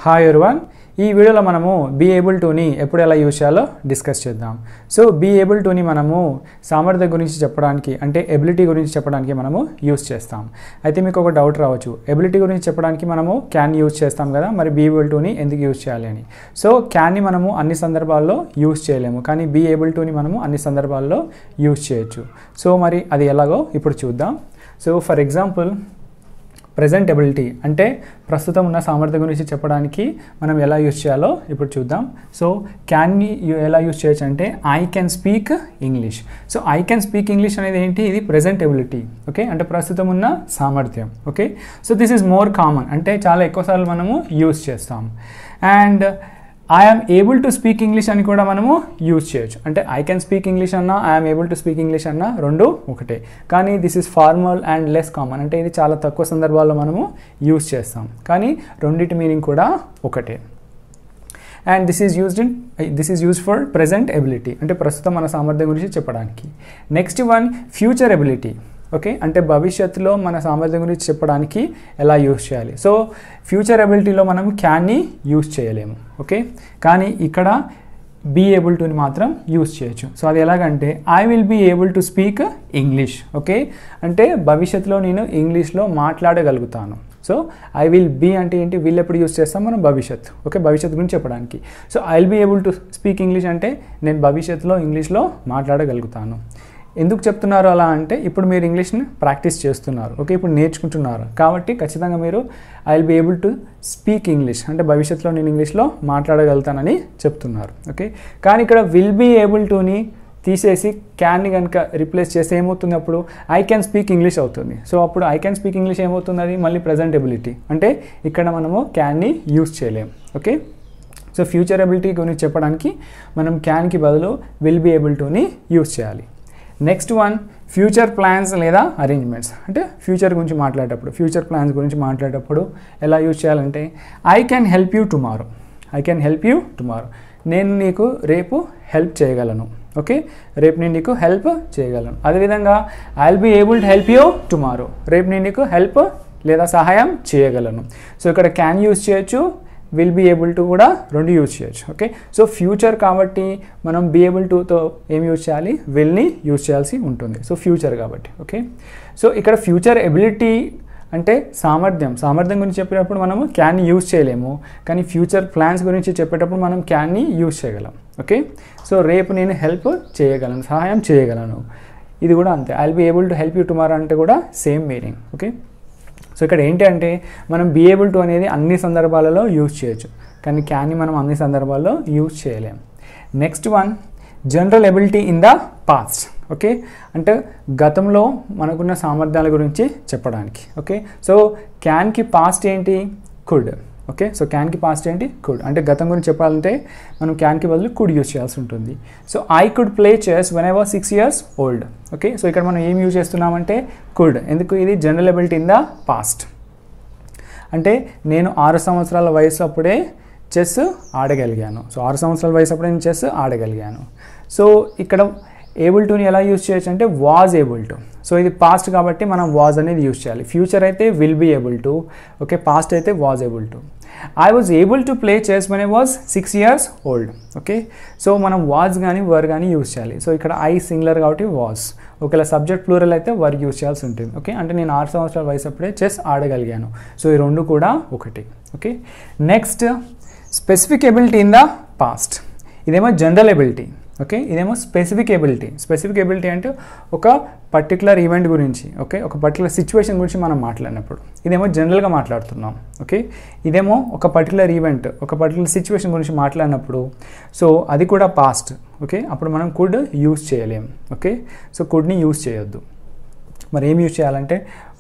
Hi everyone, ఈ వీడియోలో మనము బీ ఏబుల్ టుని ఎప్పుడు ఎలా యూజ్ చేయాలో డిస్కస్ చేద్దాం. సో బీ ఏబుల్ టుని మనము సామర్థ్యం గురించి చెప్పడానికి అంటే ఎబిలిటీ గురించి చెప్పడానికి మనము యూజ్ చేస్తాం. అయితే మీకు ఒక డౌట్ రావచ్చు, ఎబిలిటీ గురించి చెప్పడానికి మనము క్యాన్ యూజ్ చేస్తాం కదా, మరి బీ ఏబుల్ టుని ఎందుకు యూజ్ చేయాలి అని. సో క్యాన్ని మనము అన్ని సందర్భాల్లో యూజ్ చేయలేము, కానీ బీ ఏబుల్ టుని మనము అన్ని సందర్భాల్లో యూజ్ చేయొచ్చు. సో మరి అది ఎలాగో ఇప్పుడు చూద్దాం. So for example, present ability అంటే ప్రస్తుతం ఉన్న సామర్థ్యం గురించి చెప్పడానికి మనం ఎలా యూజ్ చేయాలో ఇప్పుడు చూద్దాం. సో క్యాన్ని ఎలా యూజ్ చేయొచ్చు అంటే I can speak English. So I can speak English అనేది ఏంటి? ఇది ప్రెజెంట్ ఎబిలిటీ. ఓకే, అంటే ప్రస్తుతం ఉన్న సామర్థ్యం. Okay, so this is more common, అంటే చాలా ఎక్కువసార్లు మనము యూజ్ చేస్తాం. And I'm able to speak English అని కూడా మనము యూజ్ చేయొచ్చు. అంటే ఐ కెన్ స్పీక్ ఇంగ్లీష్ అన్నా I'm able to speak English అన్నా రెండు ఒకటే, కానీ this is formal and less common, అంటే ఇది చాలా తక్కువ సందర్భాల్లో మనము యూజ్ చేస్తాం, కానీ రెండింటి మీనింగ్ కూడా ఒకటే. And this is used for present ability, అంటే ప్రస్తుతం మన సామర్థ్యం గురించి చెప్పడానికి. Next one, future ability. Okay, అంటే భవిష్యత్తులో మన సామర్థ్యం గురించి చెప్పడానికి ఎలా యూజ్ చేయాలి. సో ఫ్యూచర్ ఎబిలిటీలో మనం క్యాన్ని యూజ్ చేయలేము. ఓకే, కానీ ఇక్కడ బీ ఏబుల్ టుని మాత్రం యూజ్ చేయొచ్చు. సో అది ఎలాగంటే I will be able to speak English. Okay, అంటే భవిష్యత్తులో నేను ఇంగ్లీష్లో మాట్లాడగలుగుతాను. సో ఐ విల్ బీ అంటే ఏంటి? విల్ ఎప్పుడు యూజ్ చేస్తాం మనం? భవిష్యత్తు. ఓకే, భవిష్యత్తు గురించి చెప్పడానికి. So I will be able to speak English అంటే నేను భవిష్యత్తులో ఇంగ్లీష్లో మాట్లాడగలుగుతాను. ఎందుకు చెప్తున్నారు అలా అంటే, ఇప్పుడు మీరు ఇంగ్లీష్ని ప్రాక్టీస్ చేస్తున్నారు. ఓకే, ఇప్పుడు నేర్చుకుంటున్నారు కాబట్టి ఖచ్చితంగా మీరు I will be able to speak English అంటే భవిష్యత్తులో నేను ఇంగ్లీష్లో మాట్లాడగలుగుతానని చెప్తున్నారు. ఓకే, కానీ ఇక్కడ విల్ బీ ఏబుల్ టుని తీసేసి క్యాన్ని కనుక రిప్లేస్ చేస్తే ఏమవుతుంది? అప్పుడు ఐ క్యాన్ స్పీక్ ఇంగ్లీష్ అవుతుంది. సో అప్పుడు ఐ క్యాన్ స్పీక్ ఇంగ్లీష్ ఏమవుతుంది? అది మళ్ళీ ప్రెజెంట్ ఎబిలిటీ, అంటే ఇక్కడ మనము క్యాన్ని యూజ్ చేయలేము. ఓకే, సో ఫ్యూచర్ ఎబిలిటీ గురించి చెప్పడానికి మనం క్యాన్కి బదులు విల్ బీ ఏబుల్ టుని యూజ్ చేయాలి. నెక్స్ట్ వన్, ఫ్యూచర్ ప్లాన్స్ లేదా అరేంజ్మెంట్స్. అంటే ఫ్యూచర్ గురించి మాట్లాడేటప్పుడు, ఫ్యూచర్ ప్లాన్స్ గురించి మాట్లాడేటప్పుడు ఎలా యూజ్ చేయాలంటే I can help you tomorrow. I can help you tomorrow, నేను నీకు రేపు హెల్ప్ చేయగలను. ఓకే, రేపు నేను నీకు హెల్ప్ చేయగలను. అదేవిధంగా I will be able to help you tomorrow, రేపు నేను నీకు హెల్ప్ లేదా సహాయం చేయగలను. సో ఇక్కడ క్యాన్ యూజ్ చేయొచ్చు, విల్ బీ ఏబుల్ టు కూడా రెండు యూజ్ చేయొచ్చు. ఓకే, సో ఫ్యూచర్ కాబట్టి మనం బీ ఏబుల్ టుతో ఏం యూజ్ చేయాలి? విల్ని యూజ్ చేయాల్సి ఉంటుంది. సో ఫ్యూచర్ కాబట్టి. ఓకే, సో ఇక్కడ ఫ్యూచర్ ఎబిలిటీ అంటే సామర్థ్యం గురించి చెప్పేటప్పుడు మనము క్యాన్ని యూజ్ చేయలేము, కానీ ఫ్యూచర్ ప్లాన్స్ గురించి చెప్పేటప్పుడు మనం క్యాన్ని యూజ్ చేయగలం. ఓకే, సో రేపు నేను హెల్ప్ చేయగలను, సహాయం చేయగలను, ఇది కూడా అంతే. I will be able to help you tomorrow అంటే కూడా సేమ్ మీనింగ్. ఓకే, సో ఇక్కడ ఏంటి అంటే మనం బీ ఏబుల్ టు అనేది అన్ని సందర్భాలలో యూజ్ చేయొచ్చు, కానీ క్యాన్ని మనం అన్ని సందర్భాల్లో యూజ్ చేయలేం. Next one, general ability in the past. Okay, అంటే గతంలో మనకున్న సామర్థ్యాల గురించి చెప్పడానికి. ఓకే, సో క్యాన్కి పాస్ట్ ఏంటి? కుడ్. ఓకే, సో క్యాన్కి పాస్ట్ ఏంటి? కుడ్. అంటే గతం గురించి చెప్పాలంటే మనం క్యాన్కి బదులు కుడ్ యూజ్ చేయాల్సి ఉంటుంది. So I could play chess when I was 6 years old. Okay, so ఇక్కడ మనం ఏం యూజ్ చేస్తున్నామంటే కుడ్. ఎందుకు? ఇది general ability in the past, అంటే నేను 6 సంవత్సరాల వయసు అప్పుడే చెస్ ఆడగలిగాను. సో 6 సంవత్సరాల వయసు అప్పుడే నేను చెస్ ఆడగలిగాను. సో ఇక్కడ ఏబుల్ టుని ఎలా యూజ్ చేయొచ్చు అంటే వాజ్ ఏబుల్ టు. సో ఇది పాస్ట్ కాబట్టి మనం వాజ్ అనేది యూజ్ చేయాలి. ఫ్యూచర్ అయితే will be able to. Okay, past అయితే was able to. I was able to play chess when I was 6 years old. Okay, so మనం వాజ్ కానీ were కానీ యూజ్ చేయాలి. సో ఇక్కడ ఐ సింగులర్ కాబట్టి వాజ్, ఒకవేళ సబ్జెక్ట్ ప్లూరల్ అయితే వర్ use చేయాల్సి ఉంటుంది. ఓకే, అంటే నేను 6 సంవత్సరాల వయసు అప్పుడే చెస్ ఆడగలిగాను. సో ఈ రెండు కూడా ఒకటి. Okay, next specific ability in the past. ఇదేమో జనరల్ ఎబిలిటీ. ఓకే, ఇదేమో స్పెసిఫిక్ ఎబిలిటీ. స్పెసిఫిక్ ఎబిలిటీ అంటే ఒక పర్టికులర్ ఈవెంట్ గురించి, ఓకే, ఒక పర్టికులర్ సిచ్యువేషన్ గురించి మనం మాట్లాడినప్పుడు. ఇదేమో జనరల్గా మాట్లాడుతున్నాం. ఓకే, ఇదేమో ఒక పర్టికులర్ ఈవెంట్, ఒక పర్టికులర్ సిచ్యువేషన్ గురించి మాట్లాడినప్పుడు, సో అది కూడా పాస్ట్. ఓకే, అప్పుడు మనం కుడ్ యూజ్ చేయలేం. ఓకే, సో కుడ్ని యూజ్ చేయొద్దు. మరి ఏం యూజ్ చేయాలంటే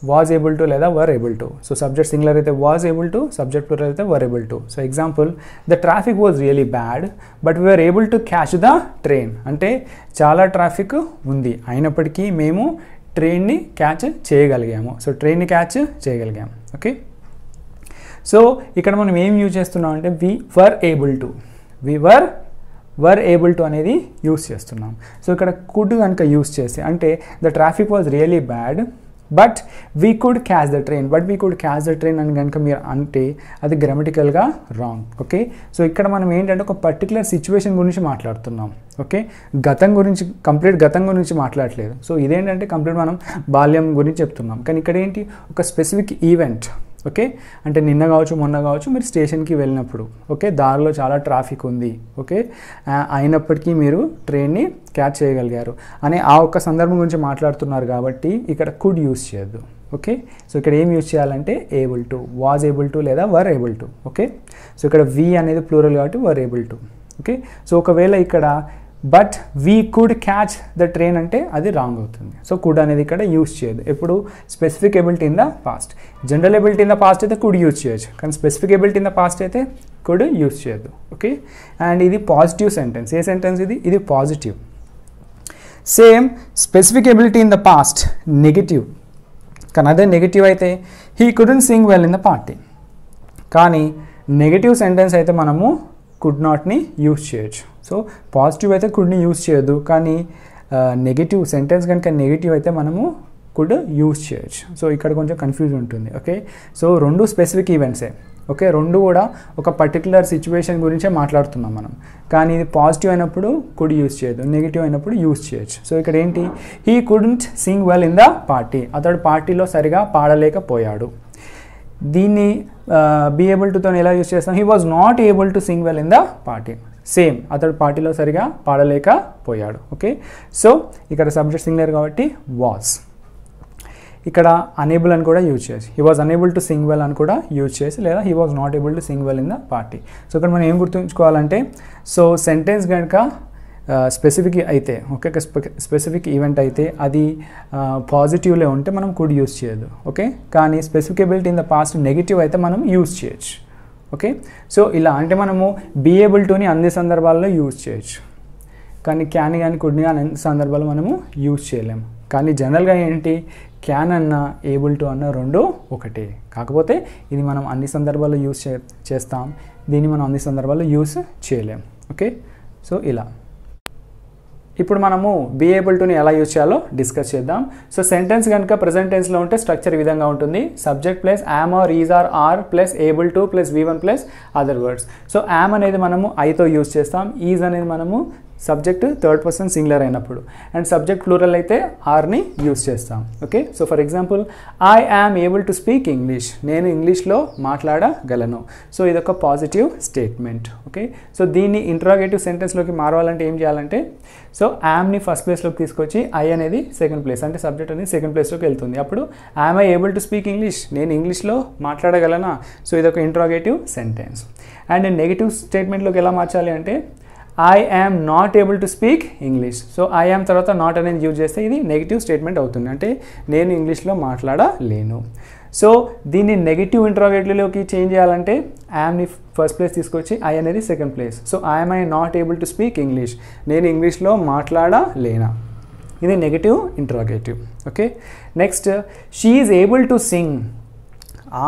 వాజ్ ఏబుల్ టు లేదా were able to. So subject singular అయితే was able to, subject plural అయితే were able to. So example, the traffic was really bad but we are able to catch the train. అంటే చాలా traffic ఉంది, అయినప్పటికీ మేము ట్రైన్ని catch చేయగలిగాము. సో ట్రైన్ని క్యాచ్ చేయగలిగాము. ఓకే, సో ఇక్కడ మనం ఏం యూజ్ చేస్తున్నాం అంటే we were able to. Were able to అనేది యూజ్ చేస్తున్నాం. సో ఇక్కడ కుడ్ కనుక యూజ్ చేస్తే అంటే the traffic was really bad but we could catch the train, but we could catch the train అని కనుక మీరు అంటే అది గ్రామటికల్గా రాంగ్. ఓకే, సో ఇక్కడ మనం ఏంటంటే ఒక పర్టికులర్ సిచ్యువేషన్ గురించి మాట్లాడుతున్నాం. ఓకే, గతం గురించి మాట్లాడలేదు. సో ఇదేంటంటే కంప్లీట్ మనం బాల్యం గురించి చెప్తున్నాం. కానీ ఇక్కడ ఏంటి, ఒక స్పెసిఫిక్ ఈవెంట్. ఓకే, అంటే నిన్న కావచ్చు మొన్న కావచ్చు మీరు స్టేషన్కి వెళ్ళినప్పుడు, ఓకే, దారిలో చాలా ట్రాఫిక్ ఉంది, ఓకే, అయినప్పటికీ మీరు ట్రైన్ని క్యాచ్ చేయగలిగారు అనే ఆ ఒక్క సందర్భం గురించి మాట్లాడుతున్నారు కాబట్టి ఇక్కడ కుడ్ యూస్ చేయొద్దు. ఓకే, సో ఇక్కడ ఏం యూస్ చేయాలంటే able to, was able to లేదా were able to. Okay, so ఇక్కడ వి అనేది ప్లూరల్ కాబట్టి were able to. Okay, so ఒకవేళ ఇక్కడ but we could catch the train అంటే అది రాంగ్ అవుతుంది. సో కుడ్ అనేది ఇక్కడ యూస్ చేయదు. ఎప్పుడు specific ability in the past. General ability in the past అయితే కుడ్ యూస్ చేయొచ్చు, కానీ specific ability in the past అయితే కుడ్ యూస్ చేయొద్దు. ఓకే, అండ్ ఇది పాజిటివ్ సెంటెన్స్. ఏ సెంటెన్స్ ఇది positive. Same specific ability in the past negative, కానీ అదే negative అయితే he couldn't sing well in the party. కానీ నెగిటివ్ సెంటెన్స్ అయితే మనము కుడ్ నాట్ని యూస్ చేయొచ్చు. సో పాజిటివ్ అయితే కుడ్ని యూస్ చేయొద్దు, కానీ నెగిటివ్ సెంటెన్స్ కనుక నెగిటివ్ అయితే మనము కుడ్ యూస్ చేయొచ్చు. సో ఇక్కడ కొంచెం కన్ఫ్యూజ్ ఉంటుంది. ఓకే, సో రెండు స్పెసిఫిక్ ఈవెంట్సే. ఓకే, రెండు కూడా ఒక పర్టికులర్ సిచ్యువేషన్ గురించే మాట్లాడుతున్నాం మనం. కానీ ఇది పాజిటివ్ అయినప్పుడు కుడ్ యూస్ చేయొద్దు, నెగిటివ్ అయినప్పుడు యూస్ చేయొచ్చు. సో ఇక్కడ ఏంటి, he couldn't sing well in the party. అతడు పార్టీలో సరిగా పాడలేకపోయాడు. దీన్ని బీ ఏబుల్ టుతో ఎలా యూస్ చేస్తాం, he was not able to sing well in the party. Same, అతడు పార్టీలో సరిగా పాడలేకపోయాడు. ఓకే, సో ఇక్కడ సబ్జెక్ట్ సింగులర్ కాబట్టి వాజ్. ఇక్కడ అనేబుల్ అని కూడా యూజ్ చేసి, he was unable to sing well అని కూడా యూజ్ చేసి, లేదా he was not able to sing well in the party. So ఇక్కడ మనం ఏం గుర్తుంచుకోవాలంటే, సో సెంటెన్స్ కనుక స్పెసిఫిక్ అయితే, ఓకే, స్పెసిఫిక్ ఈవెంట్ అయితే అది పాజిటివ్లో ఉంటే మనం కుడ్ యూజ్ చేయదు. ఓకే, కానీ specific ability in the past negative అయితే మనం యూజ్ చేయొచ్చు. ఓకే, సో ఇలా అంటే మనము బీ ఏబుల్ టుని అన్ని సందర్భాల్లో యూజ్ చేయొచ్చు, కానీ క్యాన్ కానీ కుడ్ని కానీ అన్ని సందర్భాల్లో మనము యూజ్ చేయలేము. కానీ జనరల్గా ఏంటి, క్యాన్ అన్న ఏబుల్ టు అన్న రెండు ఒకటే. కాకపోతే ఇది మనం అన్ని సందర్భాల్లో యూజ్ చేస్తాం, దీన్ని మనం అన్ని సందర్భాల్లో యూజ్ చేయలేం. ఓకే, సో ఇలా ఇప్పుడు మనము బీ ఏబుల్ టుని ఎలా యూజ్ చేయాలో డిస్కస్ చేద్దాం. సో సెంటెన్స్ కనుక ప్రెజెంట్ టెన్స్లో ఉంటే స్ట్రక్చర్ ఈ విధంగా ఉంటుంది. Subject plus am are is are plus able to plus V1 plus other words. So am అనేది మనము ఐతో యూజ్ చేస్తాం, ఈజ్ అనేది మనము సబ్జెక్ట్ థర్డ్ పర్సన్ సింగులర్ అయినప్పుడు, అండ్ సబ్జెక్ట్ ప్లూరల్ అయితే ఆర్ని యూజ్ చేస్తాం. Okay, so for example I am able to speak English, నేను ఇంగ్లీష్లో మాట్లాడగలను. సో ఇదొక పాజిటివ్ స్టేట్మెంట్. ఓకే, సో దీన్ని ఇంట్రాగేటివ్ సెంటెన్స్లోకి మారవాలంటే ఏం చేయాలంటే, సో యామ్ని ఫస్ట్ ప్లేస్లోకి తీసుకొచ్చి ఐ అనేది సెకండ్ ప్లేస్, అంటే సబ్జెక్ట్ అనేది సెకండ్ ప్లేస్లోకి వెళ్తుంది. అప్పుడు am I able to speak English, నేను ఇంగ్లీష్లో మాట్లాడగలనా. సో ఇదొక ఇంట్రాగేటివ్ సెంటెన్స్. అండ్ నెగిటివ్ స్టేట్మెంట్లోకి ఎలా మార్చాలి అంటే, I am not able to speak English. So I am తర్వాత నాట్ అనేది యూజ్ చేస్తే ఇది నెగిటివ్ స్టేట్మెంట్ అవుతుంది, అంటే నేను ఇంగ్లీష్లో మాట్లాడలేను. సో దీన్ని నెగిటివ్ ఇంట్రాగేటివ్లోకి చేంజ్ చేయాలంటే యామ్ని ఫస్ట్ ప్లేస్ తీసుకొచ్చి ఐ అనేది second place. So I'm I not able to speak English, నేను ఇంగ్లీష్లో మాట్లాడలేనా. ఇది negative interrogative. Okay, next she is able to sing,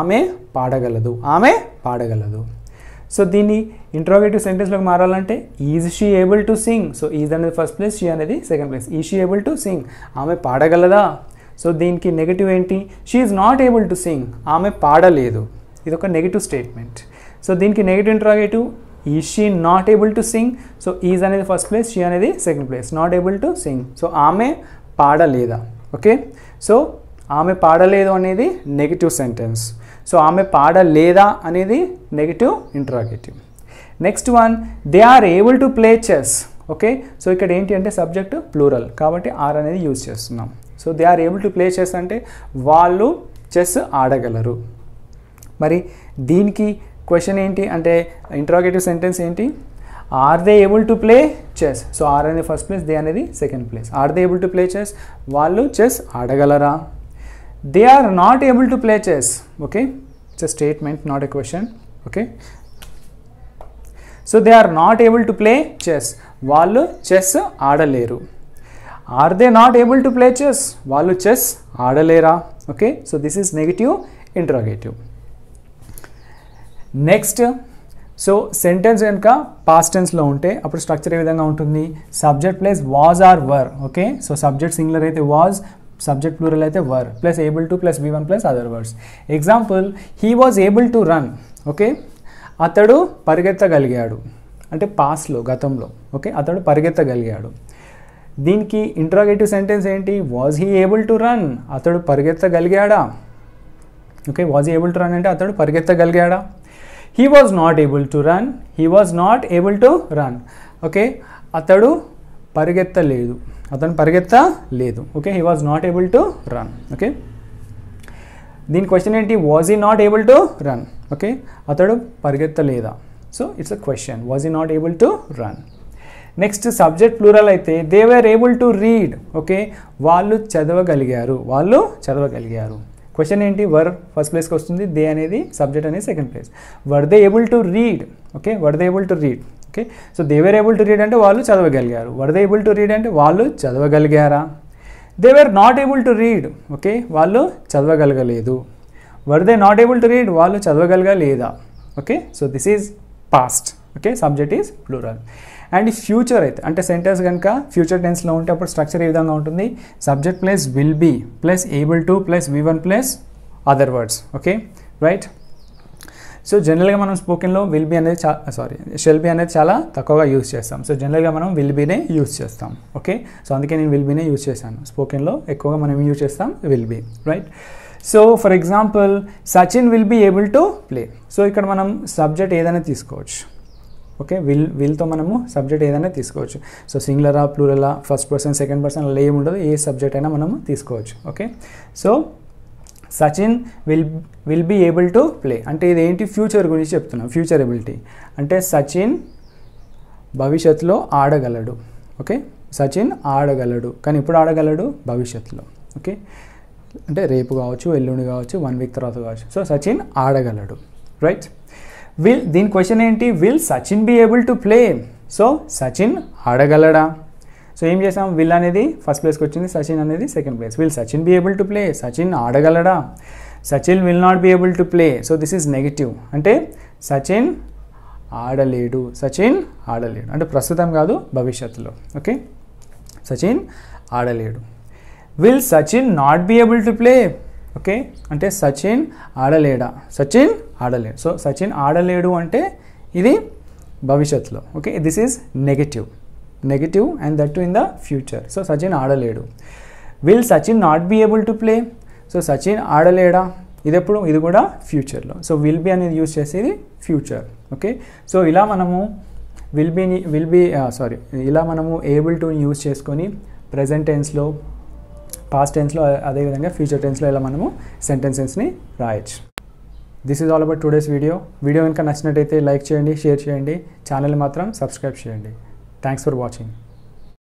ఆమె పాడగలదు, ఆమె పాడగలదు. సో దీన్ని ఇంట్రాగేటివ్ సెంటెన్స్లోకి మారాలంటే is she able to sing. So is అనేది ఫస్ట్ ప్లేస్, షీ అనేది second place. Is she able to sing, ఆమె పాడగలదా. సో దీనికి నెగిటివ్ ఏంటి, she is not able to sing, ఆమె పాడలేదు. ఇది ఒక నెగిటివ్ స్టేట్మెంట్. సో దీనికి negative interrogative is she not able to sing. So is అనేది ఫస్ట్ ప్లేస్, షీ అనేది second place, not able to sing. So ఆమె పాడలేదా. ఓకే, సో ఆమె పాడలేదు అనేది నెగిటివ్ సెంటెన్స్. సో ఆమె పాడలేదా అనేది negative interrogative. Next one, they are able to play chess. Okay, so ఇక్కడ ఏంటి అంటే సబ్జెక్ట్ ప్లూరల్ కాబట్టి ఆర్ అనేది యూజ్ చేస్తున్నాం. So they are able to play chess అంటే వాళ్ళు చెస్ ఆడగలరు. మరి దీనికి క్వశ్చన్ ఏంటి అంటే ఇంట్రాగేటివ్ సెంటెన్స్ ఏంటి, are they able to play chess. So are అనేది ఫస్ట్ ప్లేస్, దే అనేది second place. Are they able to play chess, వాళ్ళు చెస్ ఆడగలరా. They are not able to play chess. Okay, it's a statement, not a question. Okay, so they are not able to play chess, వాళ్ళు చెస్ ఆడలేరు. Are they not able to play chess, వాళ్ళు చెస్ ఆడలేరా. Okay, so this is negative interrogative. Next, so sentence కనుక past టెన్స్లో ఉంటే అప్పుడు స్ట్రక్చర్ ఏ విధంగా ఉంటుంది, subject plus was or were. Okay, so subject singular అయితే వాజ్, సబ్జెక్ట్ ప్లూరల్ అయితే were plus able to plus V1 plus other words. Example he was able to run. Okay, అతడు పరిగెత్తగలిగాడు అంటే పాస్ట్లో, గతంలో. ఓకే, అతడు పరిగెత్తగలిగాడు. దీనికి ఇంట్రాగేటివ్ సెంటెన్స్ ఏంటి? Was he able to run, అతడు పరిగెత్తగలిగాడా? Okay, was he able to run అంటే అతడు పరిగెత్తగలిగాడా? He was not able to run, he was not able to run. Okay, అతడు పరిగెత్తలేదు, అతను పరిగెత్తలేదు. Okay, he was not able to run. Okay, దీని క్వశ్చన్ ఏంటి? Was he not able to run. Okay, అతడు పరిగెత్తలేదా? So it's a question, was he not able to run. Next subject plural అయితే they were able to read. Okay, వాళ్ళు చదవగలిగారు, వాళ్ళు చదవగలిగారు. Question ఏంటి? వర్ first ప్లేస్కి వస్తుంది, దే అనేది సబ్జెక్ట్ అనేది second place. Were they able to read. Okay, were they able to read. Okay, so they were able to read అంటే వాళ్ళు చదవగలిగారు. Were they able to read అంటే వాళ్ళు చదవగలిగారా? They were not able to read. Okay, వాళ్ళు చదవగలగలేదు. Were they not able to read, వాళ్ళు చదవగలగలేదా? Okay, so this is past. Okay, subject is plural. And future అయితే అంటే సెంటెన్స్ కనుక ఫ్యూచర్ టెన్స్లో ఉంటే అప్పుడు స్ట్రక్చర్ ఏ విధంగా ఉంటుంది? Subject plus will be plus able to plus V1 plus other words. Okay, right. So జనరల్గా మనం స్పోకెన్లో విల్ బీ అనేది షెల్ బీ అనేది చాలా తక్కువగా యూజ్ చేస్తాం. సో జనరల్గా మనం విల్ బీనే యూజ్ చేస్తాం. ఓకే, సో అందుకే నేను విల్ బీనే యూజ్ చేశాను. స్పోకెన్లో ఎక్కువగా మనం యూజ్ చేస్తాం will be, right. So for example Sachin will be able to play. So ఇక్కడ మనం సబ్జెక్ట్ ఏదైనా తీసుకోవచ్చు. ఓకే, విల్తో మనము సబ్జెక్ట్ ఏదైనా తీసుకోవచ్చు. సో సింగులరా, ప్లూరలా, ఫస్ట్ పర్సన్, సెకండ్ పర్సన్ అలా ఏముండదు, ఏ సబ్జెక్ట్ అయినా మనము తీసుకోవచ్చు. Okay, so Sachin will be able to play అంటే ఇది ఏంటి? ఫ్యూచర్ గురించి చెప్తున్నాం. ఫ్యూచర్ ఎబిలిటీ అంటే సచిన్ భవిష్యత్తులో ఆడగలడు. ఓకే, సచిన్ ఆడగలడు, కానీ ఎప్పుడు ఆడగలడు? భవిష్యత్తులో. ఓకే, అంటే రేపు కావచ్చు, ఎల్లుండి కావచ్చు, 1 వీక్ తర్వాత కావచ్చు. సో సచిన్ ఆడగలడు, రైట్. దీని క్వశ్చన్ ఏంటి? Will Sachin be able to play. So Sachin ఆడగలడా? సో ఏం చేసాం? విల్ అనేది ఫస్ట్ ప్లేస్కి వచ్చింది, సచిన్ అనేది second place. Will Sachin be able to play, Sachin ఆడగలడా? Sachin will not be able to play. So this is negative అంటే సచిన్ ఆడలేడు, సచిన్ ఆడలేడు అంటే ప్రస్తుతం కాదు, భవిష్యత్తులో. ఓకే, సచిన్ ఆడలేడు. Will Sachin not be able to play. Okay, అంటే సచిన్ ఆడలేడా? సచిన్ ఆడలేడు. సో సచిన్ ఆడలేడు అంటే ఇది భవిష్యత్తులో. Okay, this is negative and that too in the future. So Sachin ఆడలేడు. Will Sachin not be able to play. So Sachin ఆడలేడా? ఇది ఎప్పుడు? ఇది కూడా ఫ్యూచర్లో. సో విల్ బీ అనేది యూజ్ చేసేది ఫ్యూచర్. ఓకే, సో ఇలా మనము ఇలా మనము ఏబుల్ టు యూజ్ చేసుకొని ప్రెజెంట్ టెన్స్లో, పాస్ట్ టెన్స్లో, అదేవిధంగా ఫ్యూచర్ టెన్స్లో ఇలా మనము సెంటెన్సెస్ని రాయొచ్చు. This is all about today's video కనుక నచ్చినట్టయితే లైక్ చేయండి, షేర్ చేయండి, ఛానల్ని మాత్రం సబ్స్క్రైబ్ చేయండి. Thanks for watching.